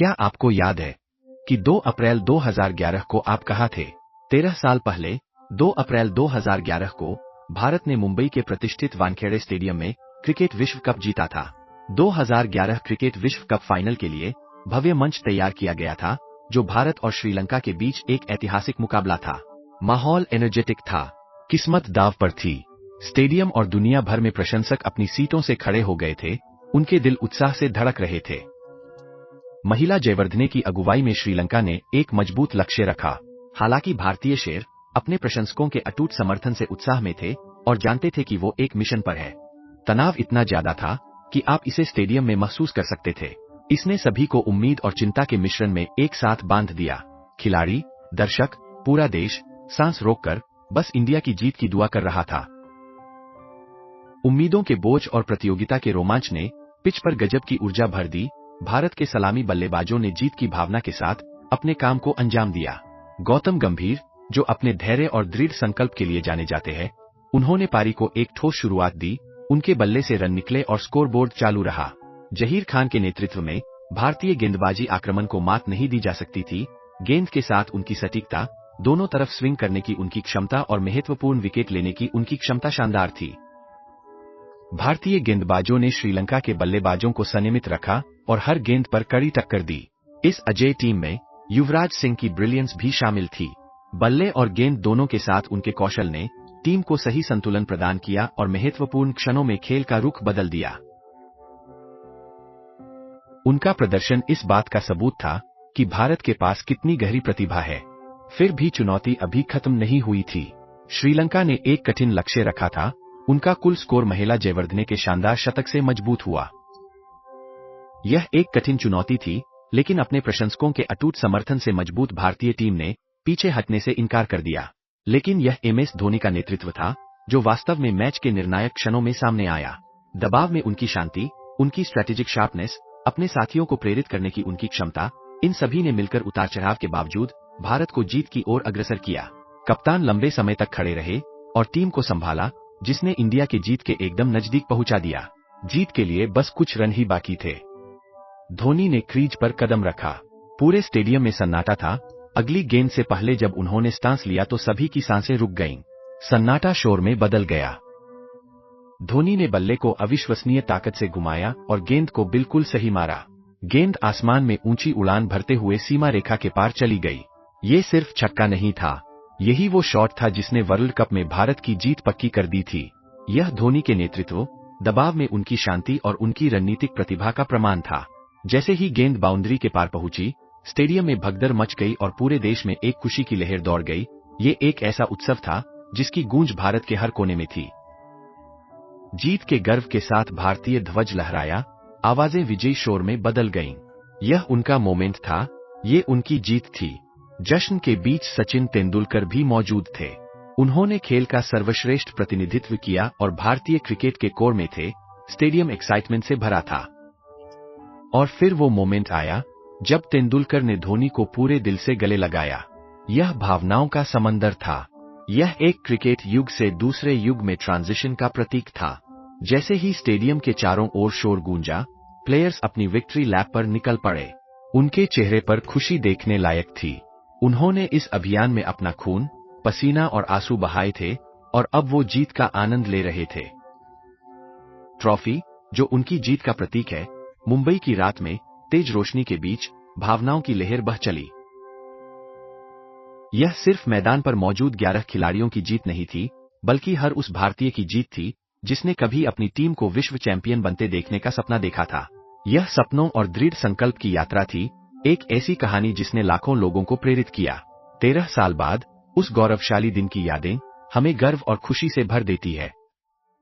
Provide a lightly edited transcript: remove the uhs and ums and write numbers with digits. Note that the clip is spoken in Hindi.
क्या आपको याद है कि 2 अप्रैल 2011 को आप कहाँ थे? 13 साल पहले 2 अप्रैल 2011 को भारत ने मुंबई के प्रतिष्ठित वानखेड़े स्टेडियम में क्रिकेट विश्व कप जीता था। 2011 क्रिकेट विश्व कप फाइनल के लिए भव्य मंच तैयार किया गया था, जो भारत और श्रीलंका के बीच एक ऐतिहासिक मुकाबला था। माहौल एनर्जेटिक था, किस्मत दांव पर थी। स्टेडियम और दुनिया भर में प्रशंसक अपनी सीटों से खड़े हो गए थे, उनके दिल उत्साह से धड़क रहे थे। महिला जयवर्धने की अगुवाई में श्रीलंका ने एक मजबूत लक्ष्य रखा। हालांकि भारतीय शेर अपने प्रशंसकों के अटूट समर्थन से उत्साह में थे और जानते थे कि वो एक मिशन पर है। तनाव इतना ज्यादा था कि आप इसे स्टेडियम में महसूस कर सकते थे। इसने सभी को उम्मीद और चिंता के मिश्रण में एक साथ बांध दिया। खिलाड़ी, दर्शक, पूरा देश सांस रोककर बस इंडिया की जीत की दुआ कर रहा था। उम्मीदों के बोझ और प्रतियोगिता के रोमांच ने पिच पर गजब की ऊर्जा भर दी। भारत के सलामी बल्लेबाजों ने जीत की भावना के साथ अपने काम को अंजाम दिया। गौतम गंभीर, जो अपने धैर्य और दृढ़ संकल्प के लिए जाने जाते हैं, उन्होंने पारी को एक ठोस शुरुआत दी। उनके बल्ले से रन निकले और स्कोरबोर्ड चालू रहा। जहीर खान के नेतृत्व में भारतीय गेंदबाजी आक्रमण को मात नहीं दी जा सकती थी। गेंद के साथ उनकी सटीकता, दोनों तरफ स्विंग करने की उनकी क्षमता और महत्वपूर्ण विकेट लेने की उनकी क्षमता शानदार थी। भारतीय गेंदबाजों ने श्रीलंका के बल्लेबाजों को संयमित रखा और हर गेंद पर कड़ी टक्कर दी। इस अजेय टीम में युवराज सिंह की ब्रिलियंस भी शामिल थी। बल्ले और गेंद दोनों के साथ उनके कौशल ने टीम को सही संतुलन प्रदान किया और महत्वपूर्ण क्षणों में खेल का रुख बदल दिया। उनका प्रदर्शन इस बात का सबूत था कि भारत के पास कितनी गहरी प्रतिभा है। फिर भी चुनौती अभी खत्म नहीं हुई थी। श्रीलंका ने एक कठिन लक्ष्य रखा था। उनका कुल स्कोर महिला जयवर्धने के शानदार शतक से मजबूत हुआ। यह एक कठिन चुनौती थी, लेकिन अपने प्रशंसकों के अटूट समर्थन से मजबूत भारतीय टीम ने पीछे हटने से इनकार कर दिया। लेकिन यह MS धोनी का नेतृत्व था, जो वास्तव में मैच के निर्णायक क्षणों में सामने आया। दबाव में उनकी शांति, उनकी स्ट्रैटेजिक शार्पनेस, अपने साथियों को प्रेरित करने की उनकी क्षमता, इन सभी ने मिलकर उतार चढ़ाव के बावजूद भारत को जीत की ओर अग्रसर किया। कप्तान लंबे समय तक खड़े रहे और टीम को संभाला, जिसने इंडिया की जीत के एकदम नजदीक पहुंचा दिया। जीत के लिए बस कुछ रन ही बाकी थे। धोनी ने क्रीज पर कदम रखा। पूरे स्टेडियम में सन्नाटा था। अगली गेंद से पहले जब उन्होंने स्टांस लिया तो सभी की सांसें रुक गईं। सन्नाटा शोर में बदल गया। धोनी ने बल्ले को अविश्वसनीय ताकत से घुमाया और गेंद को बिल्कुल सही मारा। गेंद आसमान में ऊंची उड़ान भरते हुए सीमा रेखा के पार चली गई। ये सिर्फ छक्का नहीं था, यही वो शॉट था जिसने वर्ल्ड कप में भारत की जीत पक्की कर दी थी। यह धोनी के नेतृत्व, दबाव में उनकी शांति और उनकी रणनीतिक प्रतिभा का प्रमाण था। जैसे ही गेंद बाउंड्री के पार पहुंची, स्टेडियम में भगदड़ मच गई और पूरे देश में एक खुशी की लहर दौड़ गई। ये एक ऐसा उत्सव था जिसकी गूंज भारत के हर कोने में थी। जीत के गर्व के साथ भारतीय ध्वज लहराया, आवाजें विजयी शोर में बदल गईं। यह उनका मोमेंट था, ये उनकी जीत थी। जश्न के बीच सचिन तेंदुलकर भी मौजूद थे। उन्होंने खेल का सर्वश्रेष्ठ प्रतिनिधित्व किया और भारतीय क्रिकेट के कोर में थे। स्टेडियम एक्साइटमेंट से भरा था। और फिर वो मोमेंट आया जब तेंदुलकर ने धोनी को पूरे दिल से गले लगाया। यह भावनाओं का समंदर था। यह एक क्रिकेट युग से दूसरे युग में ट्रांजिशन का प्रतीक था। जैसे ही स्टेडियम के चारों ओर शोर गूंजा, प्लेयर्स अपनी विक्ट्री लैप पर निकल पड़े। उनके चेहरे पर खुशी देखने लायक थी। उन्होंने इस अभियान में अपना खून, पसीना और आंसू बहाए थे और अब वो जीत का आनंद ले रहे थे। ट्रॉफी, जो उनकी जीत का प्रतीक है, मुंबई की रात में तेज रोशनी के बीच भावनाओं की लहर बह चली। यह सिर्फ मैदान पर मौजूद 11 खिलाड़ियों की जीत नहीं थी, बल्कि हर उस भारतीय की जीत थी जिसने कभी अपनी टीम को विश्व चैंपियन बनते देखने का सपना देखा था। यह सपनों और दृढ़ संकल्प की यात्रा थी, एक ऐसी कहानी जिसने लाखों लोगों को प्रेरित किया। 13 साल बाद उस गौरवशाली दिन की यादें हमें गर्व और खुशी से भर देती है।